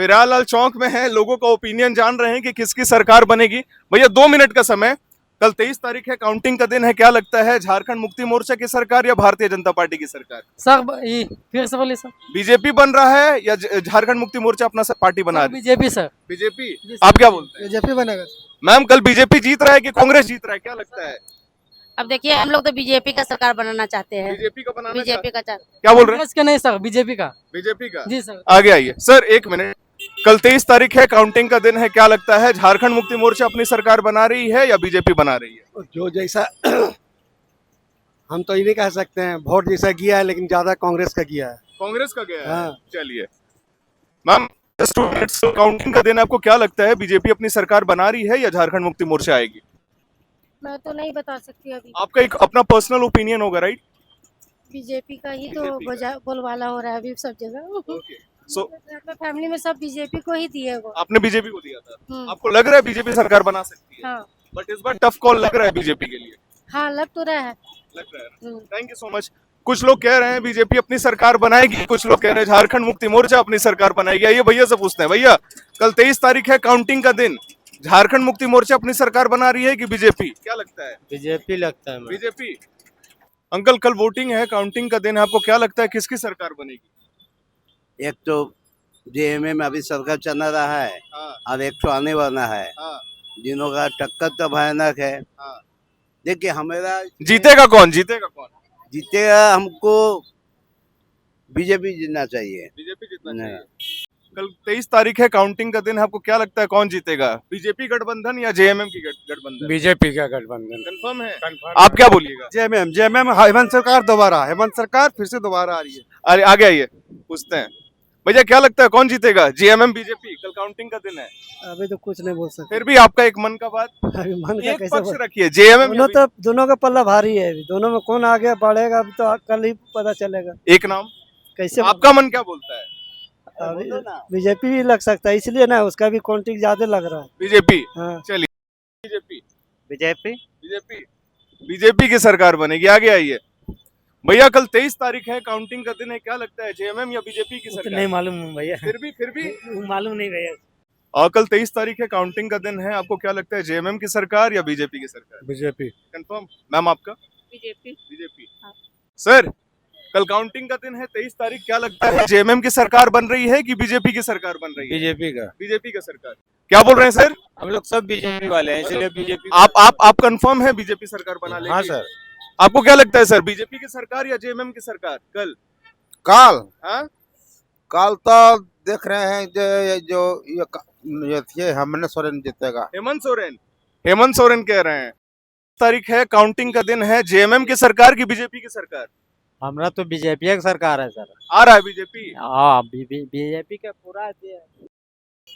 फिरालाल चौक में है, लोगों का ओपिनियन जान रहे हैं कि किसकी सरकार बनेगी। भैया 2 मिनट का समय, कल 23 तारीख है, काउंटिंग का दिन है, क्या लगता है झारखंड मुक्ति मोर्चा की सरकार या भारतीय जनता पार्टी की सरकार? सर फिर से बोलिए सर। बीजेपी बन रहा है या झारखंड मुक्ति मोर्चा अपना पार्टी बना रही है? BJP sir. बीजेपी। जी सर। आप क्या बोलते हैं? बीजेपी बनेगा। मैम कल बीजेपी जीत रहा है कि कांग्रेस जीत रहा है, क्या लगता है? अब देखिए हम लोग तो बीजेपी का सरकार बनाना चाहते हैं। बीजेपी का बनाना बीजेपी का क्या बोल रहे हैं? कांग्रेस के नहीं सर, बीजेपी का। बीजेपी का। जी सर। आगे आइए सर, 1 मिनट। कल 23 तारीख है, काउंटिंग का दिन है, क्या लगता है झारखंड मुक्ति मोर्चा अपनी सरकार बना रही है या बीजेपी बना रही है? जो जैसा हम तो ये नहीं कह सकते हैं, वोट जैसा किया है लेकिन ज्यादा कांग्रेस का किया है। कांग्रेस का गया है। हाँ। चलिए मैम, काउंटिंग का दिन है, आपको क्या लगता है बीजेपी अपनी सरकार बना रही है या झारखंड मुक्ति मोर्चा आएगी? मैं तो नहीं बता सकती अभी। आपका एक अपना पर्सनल ओपिनियन होगा, राइट? बीजेपी का ही तो बीजेपी का। बोलबाला हो रहा है अभी सब जगह। सो फैमिली में सब बीजेपी को ही दिए वो। आपने बीजेपी को दिया था, आपको लग रहा है बीजेपी सरकार बना सकती है? हाँ बट इस बार टफ कॉल लग रहा है बीजेपी के लिए। हाँ, लग तो रहा है। लग रहा है। Thank you so much. कुछ लोग कह रहे हैं बीजेपी अपनी सरकार बनाएगी, कुछ लोग कह रहे हैं झारखंड मुक्ति मोर्चा अपनी सरकार बनाएगी। आइए भैया से पूछते हैं। भैया कल 23 तारीख है, काउंटिंग का दिन, झारखंड मुक्ति मोर्चा अपनी सरकार बना रही है कि बीजेपी, क्या लगता है? बीजेपी लगता है। बीजेपी। अंकल कल वोटिंग है, काउंटिंग का दिन है, आपको क्या लगता है किसकी सरकार बनेगी? एक तो जेएमए में अभी सरकार चल रहा है हाँ, और एक तो आने वाला है, हाँ, जिनों का टक्कर तो भयानक है। हाँ। देखिए हमारा जीतेगा कौन? जीतेगा कौन? जीतेगा, हमको बीजेपी जीतना चाहिए। बीजेपी जीतना नहीं। चाहिए। कल 23 तारीख है, काउंटिंग का दिन है, आपको क्या लगता है कौन जीतेगा? बीजेपी गठबंधन या जेएमएम की गठबंधन? बीजेपी का गठबंधन। कंफर्म है? आप क्या बोलिएगा? जेएमएम हेमंत सरकार दोबारा, हेमंत सरकार फिर से दोबारा आ रही है। अरे आगे आइए, पूछते हैं। भैया क्या लगता है कौन जीतेगा, जेएमएम बीजेपी? कल काउंटिंग का दिन है, अभी तो कुछ नहीं बोल सकते। फिर भी आपका एक मन का बात, अभी मन का एक कैसे पक्ष बोल, रखिए, जेएमएम दोनों का पल्ला भारी है। अभी दोनों में कौन आगे बढ़ेगा अभी तो कल ही पता चलेगा। एक नाम, कैसे आपका मन क्या बोलता है? अभी बीजेपी भी लग सकता है, इसलिए ना उसका भी काउंटिंग ज्यादा लग रहा है। बीजेपी। हाँ। चलिए बीजेपी। बीजेपी। बीजेपी। बीजेपी की सरकार बनेगी। आगे आइए भैया, कल 23 तारीख है, काउंटिंग का दिन है, क्या लगता है जेएमएम या बीजेपी की सरकार? नहीं मालूम भैया। फिर भी मालूम नहीं भैया। और कल 23 तारीख है, काउंटिंग का दिन है, आपको क्या लगता है जेएमएम की सरकार या बीजेपी की सरकार? बीजेपी। कंफर्म। मैम आपका? बीजेपी। बीजेपी। हाँ। सर कल काउंटिंग का दिन है, 23 तारीख, क्या लगता है जेएमएम की सरकार बन रही है कि बीजेपी की सरकार बन रही है? बीजेपी का। बीजेपी का सरकार। क्या बोल रहे हैं सर? हम लोग सब बीजेपी वाले हैं, इसलिए बीजेपी। आप कंफर्म है बीजेपी सरकार बना लेगी? हाँ सर। आपको क्या लगता है सर, बीजेपी की सरकार या जेएमएम की सरकार कल? काल हाँ? काल तो देख रहे हैं जो ये हेमंत सोरेन जीतेगा। हेमंत सोरेन कह रहे हैं। तारीख है, काउंटिंग का दिन है, जेएमएम की सरकार की बीजेपी की सरकार? हमारा तो बीजेपी की सरकार है सर। आ रहा है बीजेपी। हाँ, बीजेपी का पूरा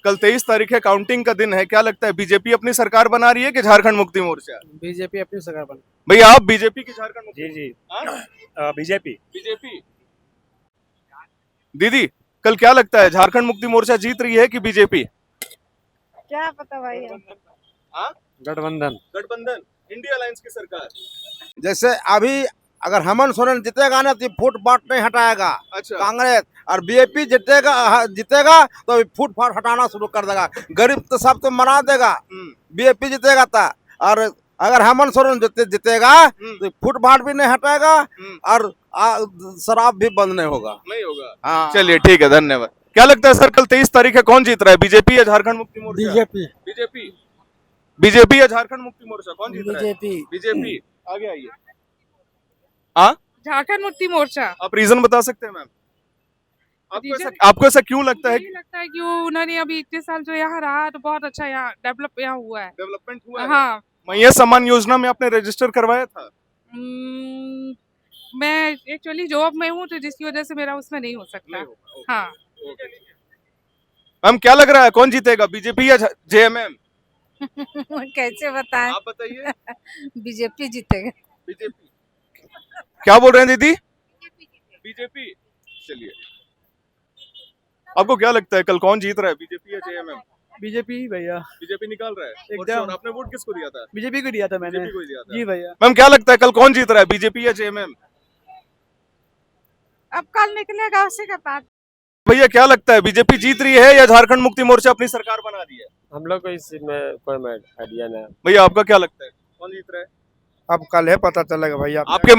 कल 23 तारीख है, काउंटिंग का दिन है, क्या लगता है बीजेपी अपनी सरकार बना रही है कि झारखंड मुक्ति मोर्चा? बीजेपी अपनी सरकार बना। भैया आप बीजेपी की झारखंड मुक्ति? जी। हाँ? बीजेपी। बीजेपी। दीदी कल क्या लगता है झारखंड मुक्ति मोर्चा जीत रही है कि बीजेपी? क्या पता भाई। हाँ? गठबंधन। गठबंधन, इंडिया अलायंस की सरकार। जैसे अभी अगर हेमंत सोरेन जीतेगा ना तो फूट फाट नहीं हटाएगा अच्छा। कांग्रेस, और बीजेपी जीतेगा तो फूट फाट हटाना शुरू कर देगा। गरीब तो सब तो मना देगा, बीजेपी जीतेगा था। और अगर हेमंत सोरेन जीतेगा तो फूट फाट भी नहीं हटाएगा और शराब भी बंद नहीं होगा। नहीं होगा। हाँ। चलिए ठीक है, धन्यवाद। क्या लगता है सर कल 23 तारीख है, कौन जीत रहा है, बीजेपी या Jharkhand Mukti Morcha? BJP. BJP. BJP या झारखंड मुक्ति मोर्चा, कौन जीत रहा है? बीजेपी। बीजेपी। आगे आइए। हाँ, झारखंड मुक्ति मोर्चा। आप रीजन बता सकते हैं मैम? आपको ऐसा क्यों लगता है? मुझे लगता है कि उन्होंने अभी इतने साल जो यहाँ रहा तो बहुत अच्छा यहाँ डेवलप यहाँ हुआ है। डेवलपमेंट हुआ है? हाँ। मैया सम्मान योजना में आपने रजिस्टर करवाया था? मैं एक्चुअली जॉब में हूँ तो जिसकी वजह से मेरा उसमें नहीं हो सकता। नहीं होगा। हाँ। मैम क्या लग रहा है कौन जीतेगा, बीजेपी या जेएमएम? कैसे बताएं? आप बताइए। बीजेपी जीतेगा। बीजेपी। क्या बोल रहे हैं दीदी? बीजेपी। चलिए, आपको क्या लगता है कल कौन जीत रहा है, बीजेपी या जेएमएम? बीजेपी भैया। बीजेपी निकाल रहा है एकदम। और आपने वोट किसको दिया था? बीजेपी को दिया था मैंने। बीजेपी को दिया था। जी भैया। मैम क्या लगता है कल कौन जीत रहा है, बीजेपी या जेएमएम? अब कल निकलेगा उसी के बाद। भैया क्या लगता है बीजेपी जीत रही है या झारखंड मुक्ति मोर्चा अपनी सरकार बना रही है? हम लोग को इसमें कोई आइडिया नहीं। भैया आपका क्या लगता है कौन जीत रहा है? अब कल है पता चलेगा भैया। आपके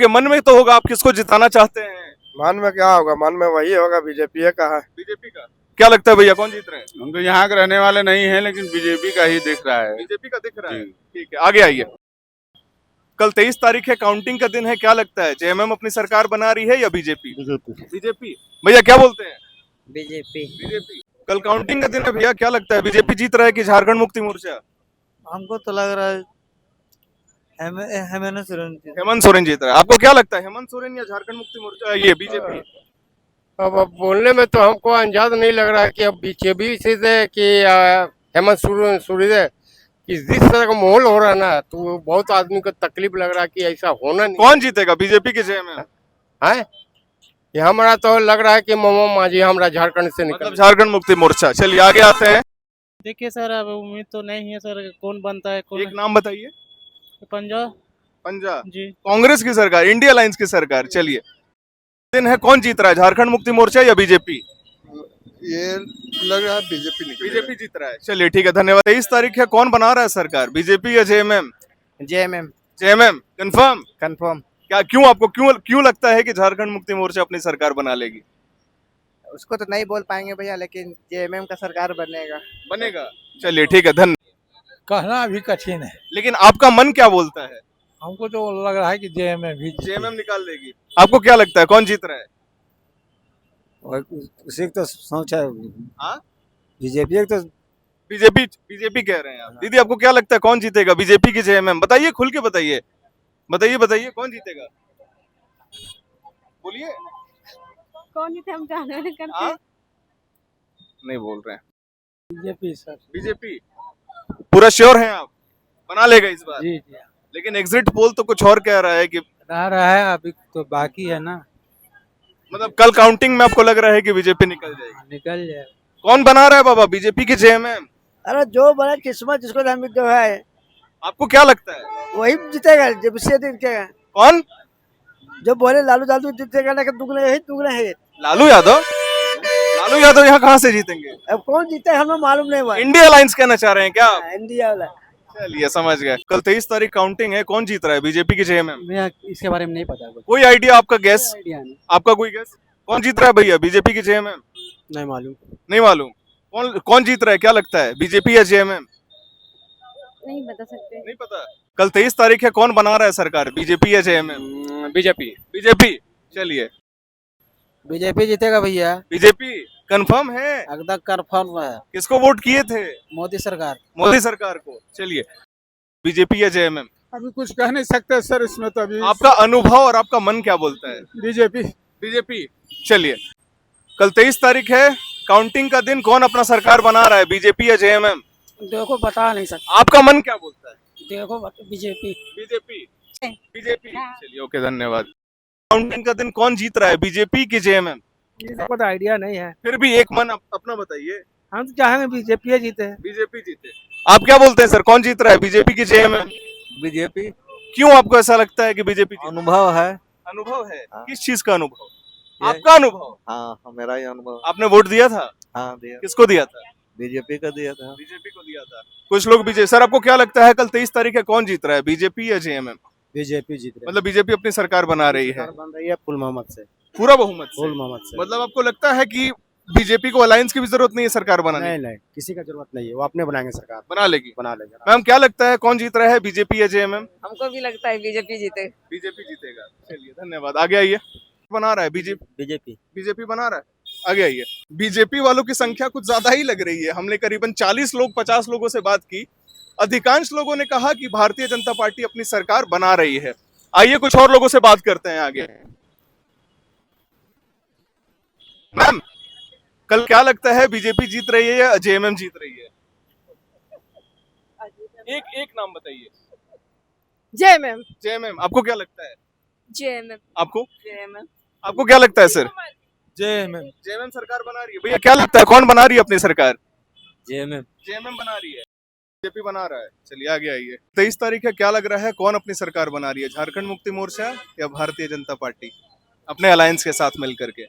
मन में तो होगा, आप किसको जिताना चाहते हैं? मन में क्या होगा, मन में वही होगा, बीजेपी का है। बीजेपी का। क्या लगता है भैया कौन जीत रहे हैं? हम तो यहाँ के रहने वाले नहीं हैं, लेकिन बीजेपी का ही दिख रहा है। बीजेपी का दिख रहा है। ठीक है, आगे आइए। कल 23 तारीख है, काउंटिंग का दिन है, क्या लगता है जेएमएम अपनी सरकार बना रही है या बीजेपी? बीजेपी। भैया क्या बोलते हैं? बीजेपी। कल काउंटिंग का दिन है भैया, क्या लगता है बीजेपी जीत रहा है कि झारखंड मुक्ति मोर्चा? हमको तो लग रहा है हेमंत सोरेन जीत रहा है। आपको क्या लगता है हेमंत सोरेन या झारखंड मुक्ति मोर्चा ये बीजेपी? अब बोलने में तो हमको अंदाज नहीं लग रहा है कि अब बीजेपी से कि हेमंत सोरेन कि जिस तरह का माहौल हो रहा है ना, तो बहुत आदमी को तकलीफ लग रहा है कि ऐसा होना नहीं। कौन जीतेगा बीजेपी के जेएमएम? है ये हमारा तो लग रहा है कि मोमो मांझी हमारा झारखंड से मतलब निकल। झारखंड मुक्ति मोर्चा। चलिए आगे आते हैं। देखिए सर, अब उम्मीद तो नहीं है सर, कौन बनता है कौन। एक नाम बताइए। पंजाब जी। कांग्रेस की सरकार, इंडिया अलायंस की सरकार। चलिए दिन है, कौन जीत रहा है झारखंड मुक्ति मोर्चा या बीजेपी? ये लग रहा है बीजेपी जीत रहा है। चलिए ठीक है, धन्यवाद। 23 तारीख है, कौन बना रहा है सरकार, बीजेपी या जेएमएम? JMM confirm. क्या क्यों आपको क्यों लगता है कि झारखंड मुक्ति मोर्चा अपनी सरकार बना लेगी? उसको तो नहीं बोल पाएंगे भैया, लेकिन जेएमएम का सरकार बनेगा। चलिए ठीक है, धन्यवाद। कहना अभी कठिन है, लेकिन आपका मन क्या बोलता है? हमको तो लग रहा है कि जेएमएम निकाल देगी। आपको क्या लगता है कौन जीत रहा है? उसी तो सोच है। हाँ? बीजेपी तो बीजेपी कह रहे हैं आप। दीदी आपको क्या लगता है कौन जीतेगा, बीजेपी की जेएमएम? बताइए, खुल के बताइए, बताइए कौन जीतेगा, बोलिए। कौन जीते हम जानते हाँ? नहीं बोल रहे हैं। BJP sir. बीजेपी पूरा श्योर हैं आप, बना लेगा इस बार? जी। लेकिन एग्जिट पोल तो कुछ और कह रहा है कि रहा है, अभी तो बाकी है ना। मतलब कल काउंटिंग में आपको लग रहा है कि बीजेपी निकल जाएगी? निकल जाए। कौन बना रहा है बाबा बीजेपी की जेएमएम? अरे जो बड़ा किस्मत जिसको जो है आपको क्या लगता है वही जीतेगा, जब से जीतेगा। कौन? जो बोले लालू जीतेगा ना, दुगना है। लालू यादव यहाँ कहाँ से जीतेंगे? अब कौन जीता है हमें मालूम नहीं हुआ। इंडिया अलायंस कहना चाह रहे हैं क्या आप? इंडिया वाला। चलिए समझ गए। कल 23 तारीख काउंटिंग है, कौन जीत रहा है बीजेपी की जेएमएम? इसके बारे में नहीं पता। कोई आइडिया आपका? गैस आइडिया नहीं। आपका कोई गैस? कौन जीत रहा है भैया बीजेपी की जेएमएम? नहीं मालूम। नहीं मालूम। कौन जीत रहा है, क्या लगता है बीजेपी या जेएमएम? नहीं बता सकते। नहीं पता। कल 23 तारीख है, कौन बना रहा है सरकार, बीजेपी या जेएमएम? बीजेपी। चलिए बीजेपी जीतेगा भैया। बीजेपी कंफर्म है? एकदम कंफर्म है। किसको वोट किए थे? मोदी सरकार को। चलिए बीजेपी या जेएमएम? अभी कुछ कह नहीं सकते सर इसमें तो। अभी आपका अनुभव और आपका मन क्या बोलता है? बीजेपी। चलिए कल 23 तारीख है, काउंटिंग का दिन, कौन अपना सरकार बना रहा है, बीजेपी या जेएमएम? देखो बता नहीं सकते। आपका मन क्या बोलता है? देखो बीजेपी। चलिए ओके, धन्यवाद। काउंटिंग का दिन कौन जीत रहा है, बीजेपी की जेएमएम? हमको तो आइडिया नहीं है। फिर भी एक मन अपना बताइए। हम तो चाहेंगे बीजेपी जीते। बीजेपी जीते। आप क्या बोलते हैं सर, कौन जीत रहा है, बीजेपी की जेएमएम? बीजेपी। क्यों आपको ऐसा लगता है कि बीजेपी? अनुभव है। अनुभव है? किस चीज का अनुभव? आपका अनुभव? हाँ मेरा ही अनुभव। आपने वोट दिया था? हाँ दिया। किसको दिया था? बीजेपी का दिया था। बीजेपी को दिया था। कुछ लोग बीजेपी। सर आपको क्या लगता है कल 23 तारीख है, कौन जीत रहा है, बीजेपी या जेएमएम? बीजेपी जीत रही मतलब बीजेपी अपनी सरकार बना रही है बन रही है फुल मोहम्मद से। पूरा बहुमत से? से। मतलब आपको लगता है कि बीजेपी को अलायंस की भी जरूरत नहीं है सरकार बनाने? नहीं किसी का जरूरत नहीं है, वो अपने बनाएंगे सरकार। बना लेगी। लेगा। मैम क्या लगता है कौन जीत रहा है, बीजेपी या जेएमएम? हमको भी लगता है बीजेपी जीते। बीजेपी जीतेगा। चलिए धन्यवाद, आगे आइए। बना रहा है बीजेपी बना रहा है। आगे आइए। बीजेपी वालों की संख्या कुछ ज्यादा ही लग रही है। हमने करीबन 50 लोगों से बात की। अधिकांश लोगों ने कहा कि भारतीय जनता पार्टी अपनी सरकार बना रही है। आइए कुछ और लोगों से बात करते हैं आगे। मैम कल क्या लगता है, बीजेपी जीत रही है या जेएमएम जीत रही है? एक नाम बताइए। जेएमएम। आपको क्या लगता है? जेएमएम। आपको क्या लगता है सर? जेएमएम सरकार बना रही है। भैया क्या लगता है कौन बना रही है अपनी सरकार? जेएमएम बना रही है। बीजेपी बना रहा है। चलिए आगे आइए। 23 तारीख है, क्या लग रहा है कौन अपनी सरकार बना रही है, झारखंड मुक्ति मोर्चा या भारतीय जनता पार्टी अपने अलायंस के साथ मिलकर के?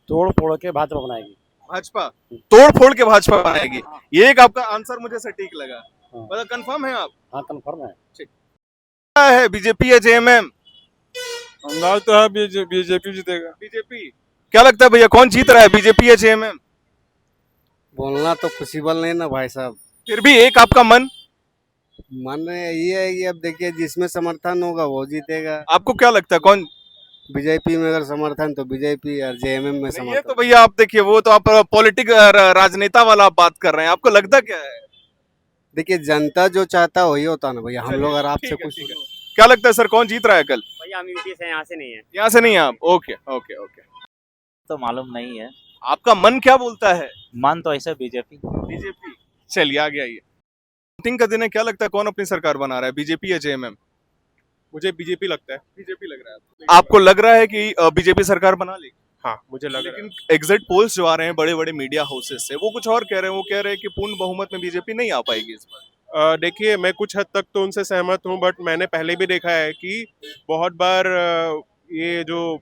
तोड़ फोड़ के भाजपा बनाएगी। भाजपा तोड़ फोड़ के भाजपा बनाएगी, ये एक आपका आंसर मुझे सटीक लगा। मतलब कंफर्म है आप? हाँ कंफर्म है। क्या है, बीजेपी या जेएमएम? अंदाज तो है बीजेपी जीतेगा। बीजेपी। क्या लगता है भैया कौन जीत रहा है, बीजेपी या जेएमएम? बोलना तो पॉसिबल नहीं ना भाई साहब। फिर भी एक आपका मन ये है कि अब देखिए जिसमें समर्थन होगा वो जीतेगा। आपको क्या लगता है कौन? बीजेपी में अगर समर्थन तो बीजेपी और जेएमएम में नहीं, ये समर्थन। तो भैया आप देखिए, वो तो आप पॉलिटिक राजनेता वाला आप बात कर रहे हैं, आपको लगता क्या है? देखिए जनता जो चाहता है वही होता है ना भैया। हम लोग अगर आपसे ठीक है, कुछ ठीक है। क्या लगता है सर कौन जीत रहा है कल? भैया हम यूपी से, यहाँ से नहीं है। यहाँ से नहीं है आप? Okay okay okay. तो मालूम नहीं है, आपका मन क्या बोलता है? मन तो ऐसा बीजेपी। बीजेपी। चलिए आगे आइए। वोटिंग का दिन है, क्या लगता है कौन अपनी सरकार बना रहा है, बीजेपी या जेएमएम? मुझे बीजेपी लगता है। बीजेपी लग रहा है आपको? लग रहा है कि बीजेपी सरकार बना लेगी? हाँ मुझे लग रहा है। लेकिन एग्जिट पोल्स जो आ रहे हैं बड़े बड़े मीडिया हाउसेस से, वो कुछ और कह रहे हैं। वो कह रहे हैं कि पूर्ण बहुमत में बीजेपी नहीं आ पाएगी इस बार। देखिए मैं कुछ हद तक तो उनसे सहमत हूँ, बट मैंने पहले भी देखा है कि बहुत बार ये जो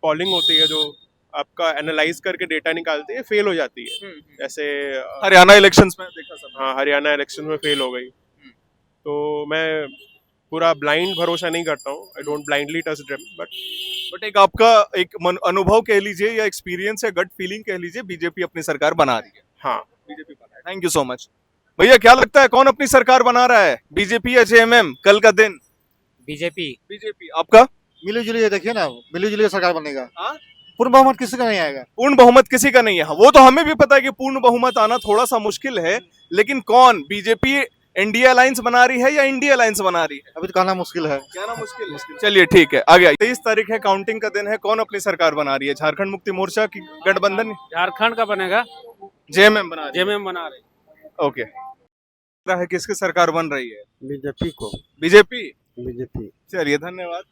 पोलिंग होती है, जो आपका एनालाइज करके डेटा निकालती है, फेल हो जाती है। जैसे हरियाणा इलेक्शंस में देखा सब। हाँ, हरियाणा इलेक्शन में फेल हो गई। तो मैं पूरा ब्लाइंड भरोसा नहीं करता हूँ। I don't blindly trust them, but एक आपका एक अनुभव कह लीजिए या एक्सपीरियंस या गट फीलिंग कह लीजिए, बीजेपी अपनी सरकार बना रही है। हाँ बीजेपी बना है। Thank you so much. भैया क्या लगता है कौन अपनी सरकार बना रहा है, बीजेपी या जेएमएम कल का दिन? बीजेपी। बीजेपी। आपका? मिली जुली देखिए ना, मिली जुली सरकार बनेगा। हाँ? पूर्ण बहुमत किसी का नहीं आएगा। पूर्ण बहुमत किसी का नहीं है, वो तो हमें भी पता है कि पूर्ण बहुमत आना थोड़ा सा मुश्किल है, लेकिन कौन, बीजेपी एनडीए अलायंस बना रही है या इंडिया अलायंस बना रही है? अभी तो कहना मुश्किल है। कहना मुश्किल। चलिए ठीक है, आगे 23 तारीख है, काउंटिंग का दिन है, कौन अपनी सरकार बना रही है, झारखंड मुक्ति मोर्चा की गठबंधन? झारखंड का बनेगा, जेएमएम बना रही जेएमएम बना रही। है। ओके। है किसकी सरकार बन रही है? बीजेपी को। बीजेपी। बीजेपी। चलिए धन्यवाद।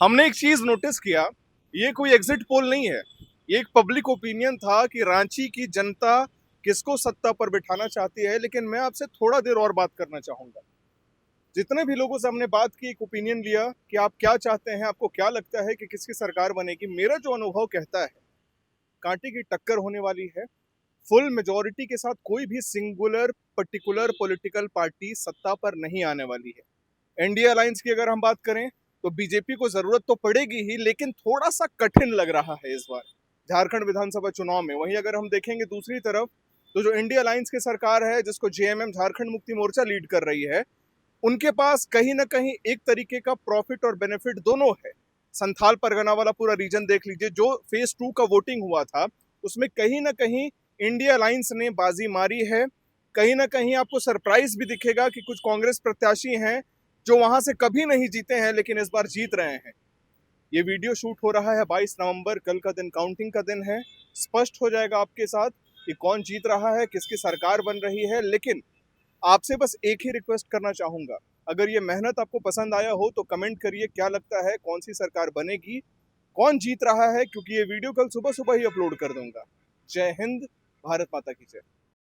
हमने एक चीज नोटिस किया, ये कोई एग्जिट पोल नहीं है, ये एक पब्लिक ओपिनियन था कि रांची की जनता किसको सत्ता पर बिठाना चाहती है। लेकिन मैं आपसे थोड़ा देर और बात करना चाहूंगा। जितने भी लोगों से हमने बात की, एक ओपिनियन लिया कि आप क्या चाहते हैं, आपको क्या लगता है कि किसकी सरकार बनेगी। मेरा जो अनुभव कहता है कांटे की टक्कर होने वाली है। फुल मेजॉरिटी के साथ कोई भी सिंगुलर पर्टिकुलर पॉलिटिकल पार्टी सत्ता पर नहीं आने वाली है। एनडीए अलायंस की अगर हम बात करें तो बीजेपी को जरूरत तो पड़ेगी ही, लेकिन थोड़ा सा कठिन लग रहा है इस बार झारखंड विधानसभा चुनाव में। वहीं अगर हम देखेंगे दूसरी तरफ तो जो इंडिया अलायंस की सरकार है, जिसको जेएमएम झारखंड मुक्ति मोर्चा लीड कर रही है, उनके पास कहीं ना कहीं एक तरीके का प्रॉफिट और बेनिफिट दोनों है। संथाल परगना वाला पूरा रीजन देख लीजिए, जो फेज 2 का वोटिंग हुआ था उसमें कहीं ना कहीं इंडिया अलायंस ने बाजी मारी है। कहीं ना कहीं आपको सरप्राइज भी दिखेगा कि कुछ कांग्रेस प्रत्याशी हैं जो वहां से कभी नहीं जीते हैं लेकिन इस बार जीत रहे हैं। ये वीडियो शूट हो रहा है 22 नवंबर, कल का दिन काउंटिंग का दिन है। स्पष्ट हो जाएगा आपके साथ कि कौन जीत रहा है, किसकी सरकार बन रही है। लेकिन आपसे बस एक ही रिक्वेस्ट करना चाहूंगा, अगर ये मेहनत आपको पसंद आया हो तो कमेंट करिए क्या लगता है कौन सी सरकार बनेगी, कौन जीत रहा है, क्योंकि ये वीडियो कल सुबह सुबह ही अपलोड कर दूंगा। जय हिंद, भारत माता की जय।